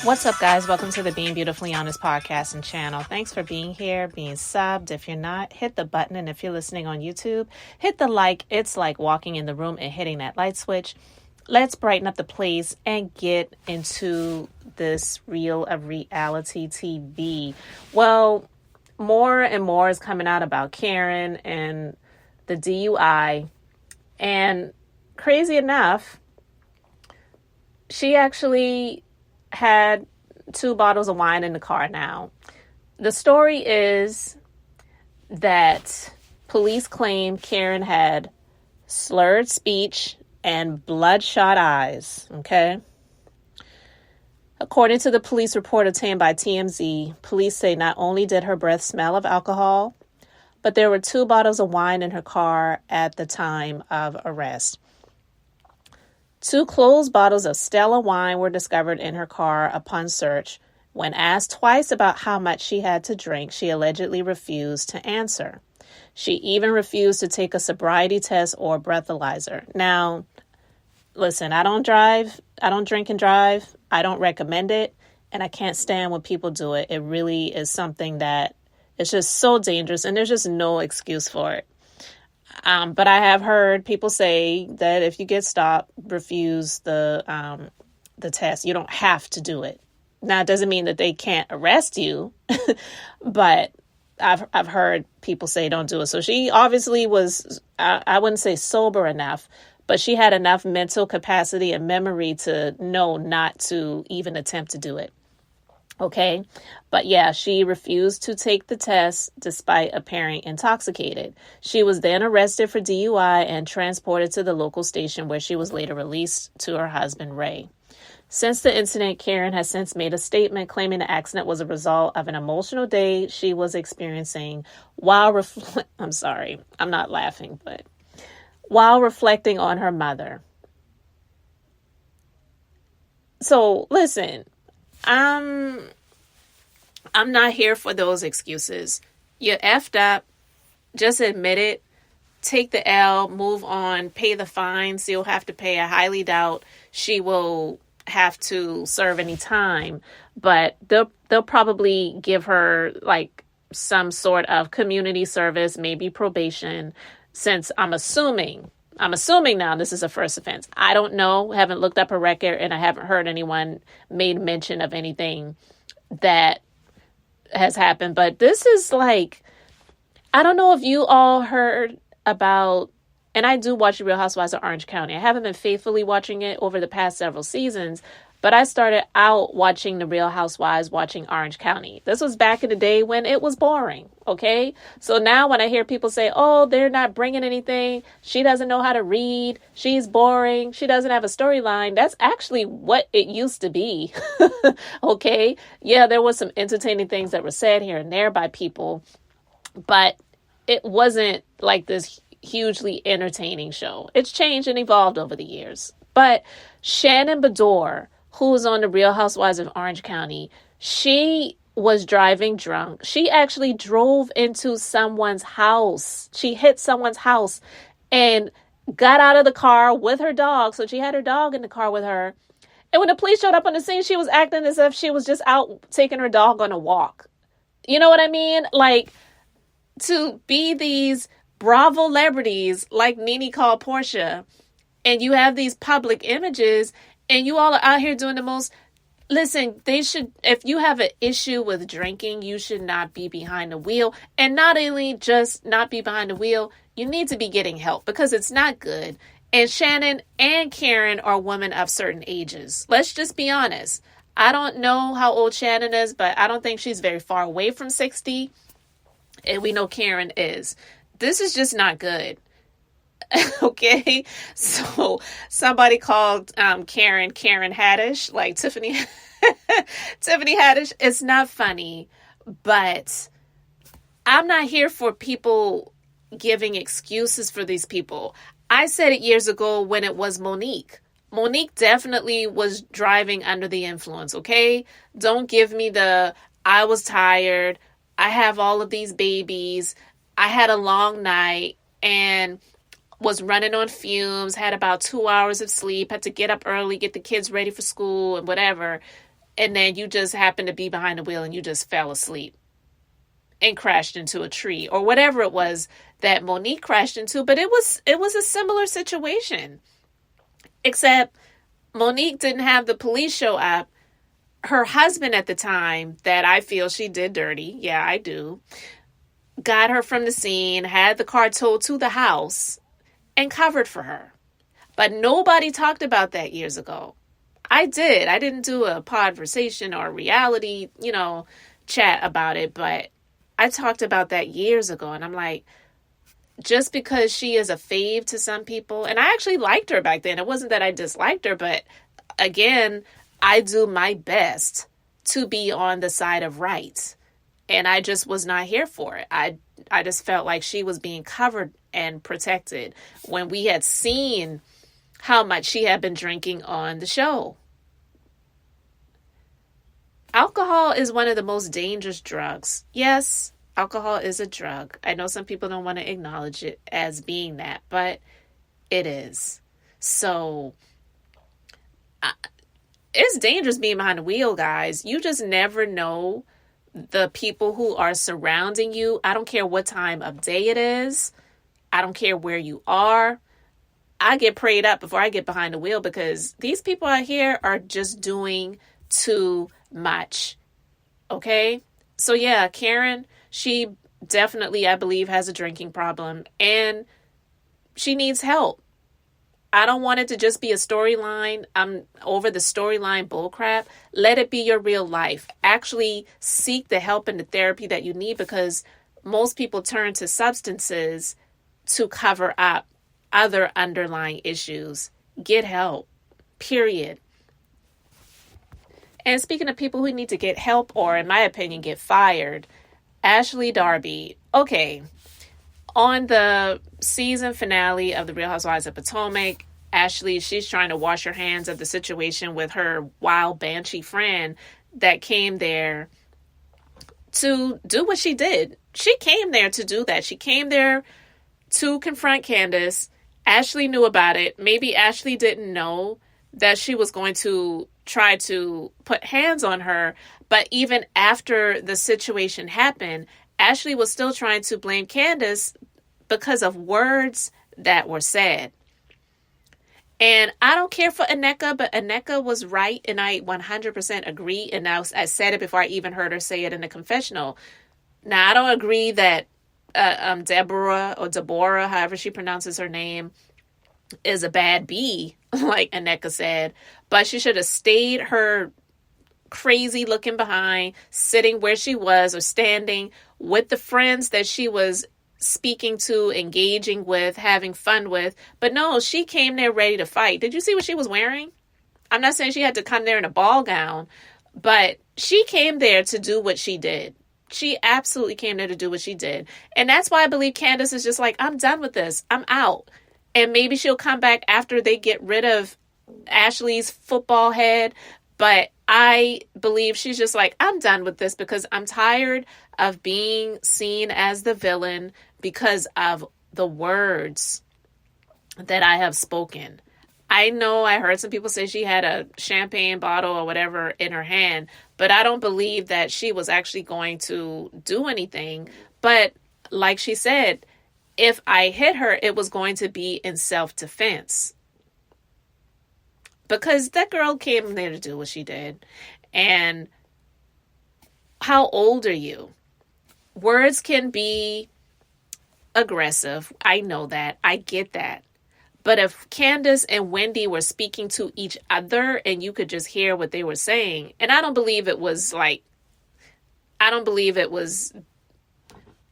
What's up, guys? Welcome to the Being Beautifully Honest podcast and channel. Thanks for being here, being subbed. If you're not, hit the button. And if you're listening on YouTube, hit the like. It's like walking in the room and hitting that light switch. Let's brighten up the place and get into this reel of reality TV. Well, more and more is coming out about Karen and the DUI. And crazy enough, she actually had 2 bottles of wine in the car now. The story is that police claim Karen had slurred speech and bloodshot eyes, okay? According to the police report obtained by TMZ, police say not only did her breath smell of alcohol, but there were 2 bottles of wine in her car at the time of arrest. 2 closed bottles of Stella wine were discovered in her car upon search. When asked twice about how much she had to drink, she allegedly refused to answer. She even refused to take a sobriety test or breathalyzer. Now, listen, I don't drive. I don't drink and drive. I don't recommend it. And I can't stand when people do it. It really is something that is just so dangerous, and there's just no excuse for it. But I have heard people say that if you get stopped, refuse the test. You don't have to do it. Now, it doesn't mean that they can't arrest you, but I've heard people say don't do it. So she obviously was, I wouldn't say sober enough, but she had enough mental capacity and memory to know not to even attempt to do it. Okay. But yeah, she refused to take the test despite appearing intoxicated. She was then arrested for DUI and transported to the local station where she was later released to her husband, Ray. Since the incident, Karen has since made a statement claiming the accident was a result of an emotional day she was experiencing while I'm sorry, I'm not laughing, but while reflecting on her mother. So listen, I'm not here for those excuses. You're effed up. Just admit it. Take the L, move on, pay the fines you'll have to pay. I highly doubt she will have to serve any time, but they'll probably give her like some sort of community service, maybe probation, since I'm assuming now this is a first offense. I don't know, haven't looked up her record, and I haven't heard anyone made mention of anything that has happened. But this is like, I don't know if you all heard about, and I do watch the Real Housewives of Orange County. I haven't been faithfully watching it over the past several seasons, but I started out watching the Real Housewives, watching Orange County. This was back in the day when it was boring, okay? So now when I hear people say, oh, they're not bringing anything, she doesn't know how to read, she's boring, she doesn't have a storyline, that's actually what it used to be, okay? Yeah, there was some entertaining things that were said here and there by people, but it wasn't like this hugely entertaining show. It's changed and evolved over the years. But Shannon Bedore, who was on the Real Housewives of Orange County, she was driving drunk. She actually drove into someone's house. She hit someone's house and got out of the car with her dog. So she had her dog in the car with her. And when the police showed up on the scene, she was acting as if she was just out taking her dog on a walk. You know what I mean? Like, to be these Bravo celebrities like Nene called Portia, and you have these public images, and you all are out here doing the most. Listen, they should, if you have an issue with drinking, you should not be behind the wheel. And not only just not be behind the wheel, you need to be getting help because it's not good. And Shannon and Karen are women of certain ages. Let's just be honest. I don't know how old Shannon is, but I don't think she's very far away from 60. And we know Karen is. This is just not good. Okay, so somebody called Karen Haddish, like Tiffany Haddish. It's not funny, but I'm not here for people giving excuses for these people. I said it years ago when it was Monique. Monique definitely was driving under the influence, okay? Don't give me the, I was tired, I have all of these babies, I had a long night, and was running on fumes, had about 2 hours of sleep, had to get up early, get the kids ready for school and whatever. and then you just happened to be behind the wheel and you just fell asleep and crashed into a tree or whatever it was that Monique crashed into. But it was a similar situation, except Monique didn't have the police show up. Her husband at the time, that I feel she did dirty, yeah, I do, got her from the scene, had the car towed to the house, and covered for her. But nobody talked about that years ago. I did. I didn't do a podversation or a reality, chat about it, but I talked about that years ago. And I'm like, just because she is a fave to some people, and I actually liked her back then. It wasn't that I disliked her, but again, I do my best to be on the side of right. And I just was not here for it. I just felt like she was being covered and protected when we had seen how much she had been drinking on the show. Alcohol is one of the most dangerous drugs. Yes, alcohol is a drug. I know some people don't want to acknowledge it as being that, but it is. So it's dangerous being behind the wheel, guys. You just never know the people who are surrounding you. I don't care what time of day it is. I don't care where you are. I get prayed up before I get behind the wheel because these people out here are just doing too much. Okay? So yeah, Karen, she definitely, I believe, has a drinking problem and she needs help. I don't want it to just be a storyline. I'm over the storyline bullcrap. Let it be your real life. Actually seek the help and the therapy that you need, because most people turn to substances to cover up other underlying issues. Get help. Period. And speaking of people who need to get help or, in my opinion, get fired, Ashley Darby. Okay. On the season finale of The Real Housewives of Potomac, Ashley, she's trying to wash her hands of the situation with her wild banshee friend that came there to do what she did. She came there to do that. She came there to confront Candace. Ashley knew about it. Maybe Ashley didn't know that she was going to try to put hands on her. But even after the situation happened, Ashley was still trying to blame Candace because of words that were said. And I don't care for Aneka, but Aneka was right, and I 100% agree. And I said it before I even heard her say it in the confessional. Now, I don't agree that Deborah, however she pronounces her name, is a bad bee, like Aneka said. But she should have stayed her crazy looking behind, sitting where she was or standing with the friends that she was speaking to, engaging with, having fun with. But no, she came there ready to fight. Did you see what she was wearing? I'm not saying she had to come there in a ball gown, but she came there to do what she did. She absolutely came there to do what she did. And that's why I believe Candace is just like, I'm done with this. I'm out. And maybe she'll come back after they get rid of Ashley's football head. But I believe she's just like, I'm done with this because I'm tired of being seen as the villain because of the words that I have spoken. I know I heard some people say she had a champagne bottle or whatever in her hand, but I don't believe that she was actually going to do anything. But like she said, if I hit her, it was going to be in self-defense. Because that girl came there to do what she did. And how old are you? Words can be aggressive. I know that. I get that. But if Candace and Wendy were speaking to each other and you could just hear what they were saying, and I don't believe it was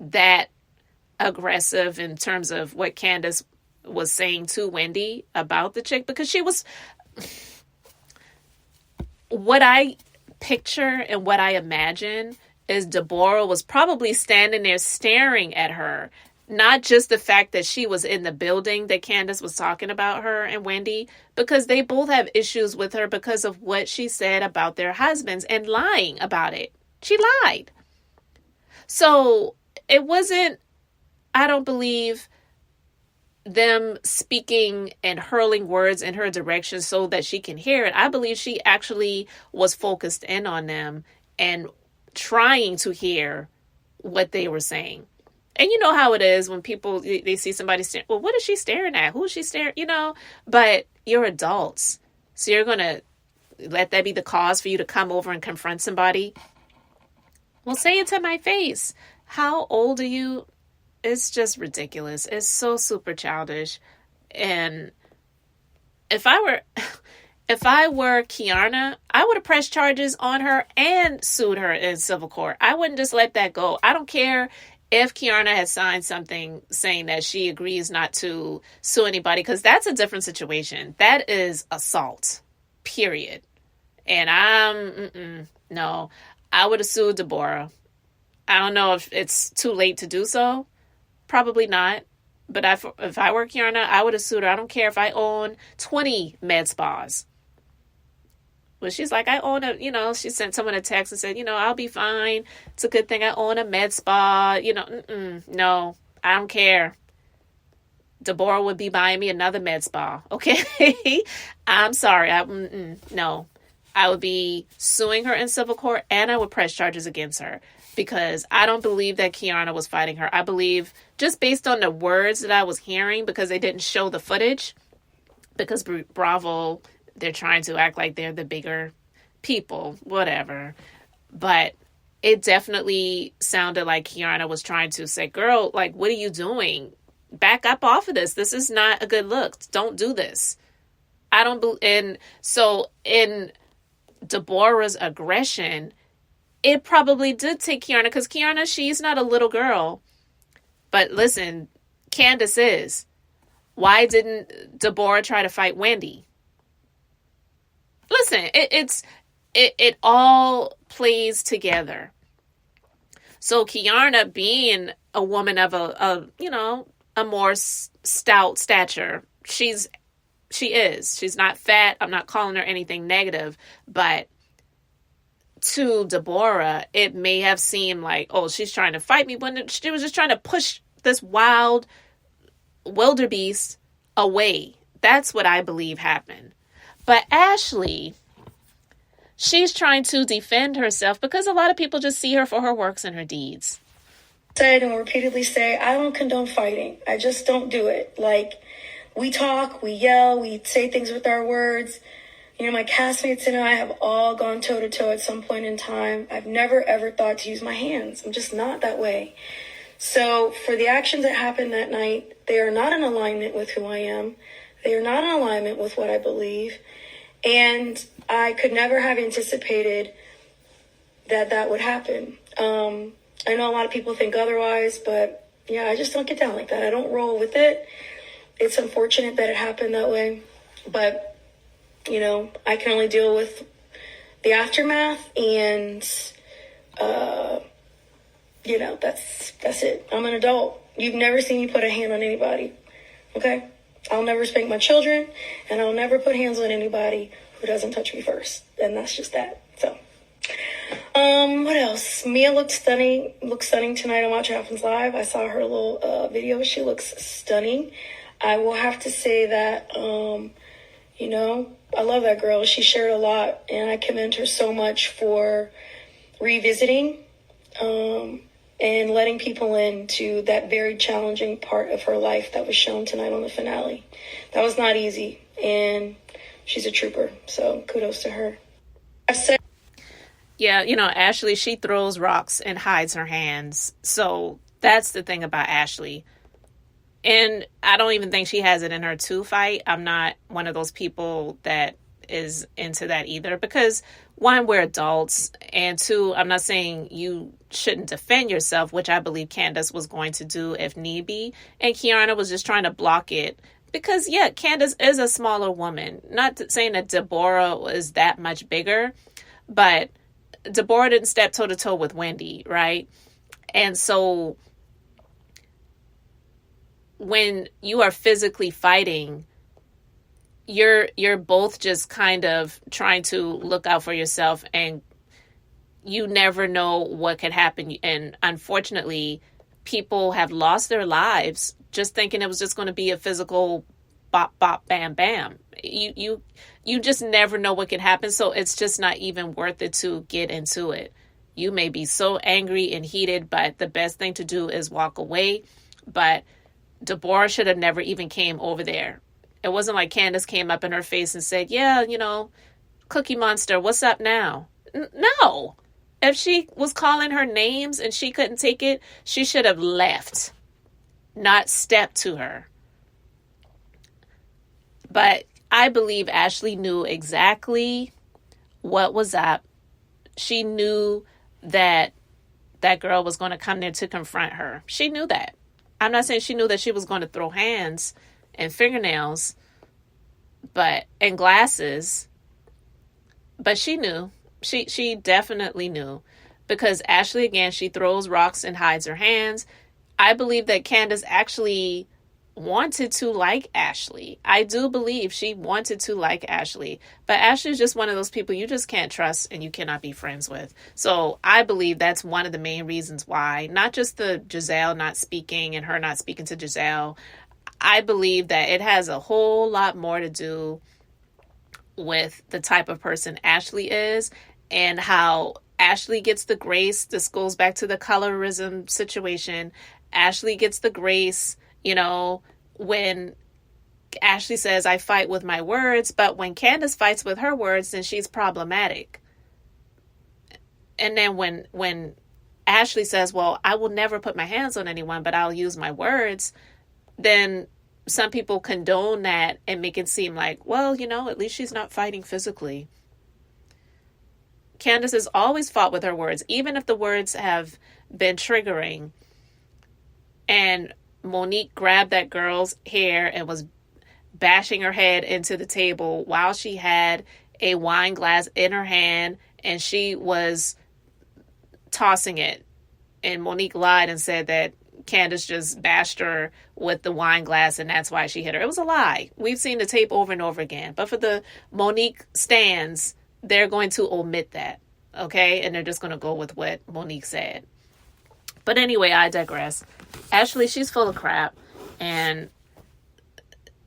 that aggressive in terms of what Candace was saying to Wendy about the chick, because she was, what I picture and what I imagine is Deborah was probably standing there staring at her. Not just the fact that she was in the building that Candace was talking about her and Wendy, because they both have issues with her because of what she said about their husbands and lying about it. She lied. So it wasn't, I don't believe them speaking and hurling words in her direction so that she can hear it. I believe she actually was focused in on them and trying to hear what they were saying. And you know how it is when people, they see somebody staring. Well, what is she staring at? Who is she staring? But you're adults. So you're going to let that be the cause for you to come over and confront somebody? Well, say it to my face. How old are you? It's just ridiculous. It's so super childish. And if I were Kiana, I would have pressed charges on her and sued her in civil court. I wouldn't just let that go. I don't care if Kiana has signed something saying that she agrees not to sue anybody, because that's a different situation. That is assault, period. And no, I would have sued Deborah. I don't know if it's too late to do so. Probably not. But if I were Kiana, I would have sued her. I don't care if I own 20 med spas. Well, she's like, I own she sent someone a text and said, I'll be fine. It's a good thing I own a med spa. No, I don't care. Deborah would be buying me another med spa. Okay. I'm sorry. No, I would be suing her in civil court and I would press charges against her because I don't believe that Kiana was fighting her. I believe just based on the words that I was hearing, because they didn't show the footage, because Bravo, they're trying to act like they're the bigger people, whatever. But it definitely sounded like Kiana was trying to say, girl, like, what are you doing? Back up off of this. This is not a good look. Don't do this. And so in Deborah's aggression, it probably did take Kiana, because Kiana, she's not a little girl. But listen, Candace is. Why didn't Deborah try to fight Wendy? Listen, it all plays together. So Kiana, being a woman of a more stout stature, she is. She's not fat. I'm not calling her anything negative, but to Deborah, it may have seemed like, oh, she's trying to fight me, when she was just trying to push this wild wildebeest away. That's what I believe happened. But Ashley, she's trying to defend herself because a lot of people just see her for her works and her deeds. Said and repeatedly say, I don't condone fighting. I just don't do it. Like, we talk, we yell, we say things with our words. My castmates and I have all gone toe-to-toe at some point in time. I've never, ever thought to use my hands. I'm just not that way. So for the actions that happened that night, they are not in alignment with who I am. They are not in alignment with what I believe. And I could never have anticipated that would happen. I know a lot of people think otherwise, but yeah, I just don't get down like that. I don't roll with it. It's unfortunate that it happened that way, but I can only deal with the aftermath, and that's it. I'm an adult. You've never seen me put a hand on anybody, okay? I'll never spank my children, and I'll never put hands on anybody who doesn't touch me first, and that's just that. So, what else? Mia looked stunning tonight on Watch What Happens Live. I saw her little video. She looks stunning. I will have to say that, I love that girl. She shared a lot, and I commend her so much for revisiting and letting people into that very challenging part of her life that was shown tonight on the finale. That was not easy, and she's a trooper, so kudos to her. Yeah, Ashley, she throws rocks and hides her hands. So that's the thing about Ashley. And I don't even think she has it in her to fight. I'm not one of those people that is into that either, because one, we're adults, and two, I'm not saying you shouldn't defend yourself, which I believe Candace was going to do if need be. And Kiana was just trying to block it because, yeah, Candace is a smaller woman. Not saying that Deborah is that much bigger, but Deborah didn't step toe-to-toe with Wendy, right? And so when you are physically fighting, you're both just kind of trying to look out for yourself, and you never know what could happen. And unfortunately, people have lost their lives just thinking it was just going to be a physical bop, bop, bam, bam. You just never know what can happen. So it's just not even worth it to get into it. You may be so angry and heated, but the best thing to do is walk away. But Deborah should have never even came over there. It wasn't like Candace came up in her face and said, yeah, Cookie Monster, what's up now? No. If she was calling her names and she couldn't take it, she should have left, not stepped to her. But I believe Ashley knew exactly what was up. She knew that that girl was going to come there to confront her. She knew that. I'm not saying she knew that she was going to throw hands and fingernails and glasses, but she knew. She definitely knew, because Ashley, again, she throws rocks and hides her hands. I believe that Candace actually wanted to like Ashley. I do believe she wanted to like Ashley, but Ashley's just one of those people you just can't trust and you cannot be friends with. So I believe that's one of the main reasons why, not just the Giselle not speaking and her not speaking to Giselle. I believe that it has a whole lot more to do with the type of person Ashley is and how Ashley gets the grace. This goes back to the colorism situation. Ashley gets the grace, when Ashley says, I fight with my words, but when Candace fights with her words, then she's problematic. And then when Ashley says, well, I will never put my hands on anyone, but I'll use my words, then some people condone that and make it seem like, well, at least she's not fighting physically. Candace has always fought with her words, even if the words have been triggering. And Monique grabbed that girl's hair and was bashing her head into the table while she had a wine glass in her hand and she was tossing it. And Monique lied and said that Candace just bashed her with the wine glass and that's why she hit her. It was a lie. We've seen the tape over and over again. But for the Monique stans, they're going to omit that. Okay? And they're just going to go with what Monique said. But anyway, I digress. Ashley, she's full of crap. And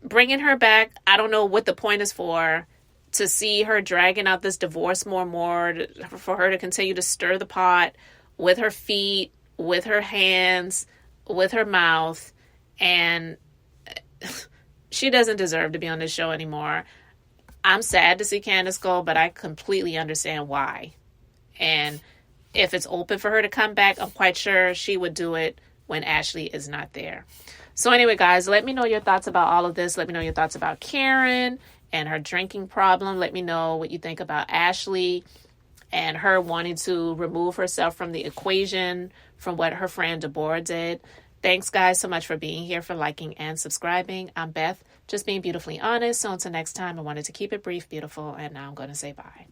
bringing her back, I don't know what the point is for. To see her dragging out this divorce more and more. For her to continue to stir the pot with her feet, with her hands, with her mouth. And she doesn't deserve to be on this show anymore. I'm sad to see Candace go, but I completely understand why. And if it's open for her to come back, I'm quite sure she would do it when Ashley is not there. So anyway, guys, let me know your thoughts about all of this. Let me know your thoughts about Karen and her drinking problem. Let me know what you think about Ashley and her wanting to remove herself from the equation from what her friend Deborah did. Thanks, guys, so much for being here, for liking and subscribing. I'm Beth, just being beautifully honest. So until next time, I wanted to keep it brief, beautiful, and now I'm going to say bye.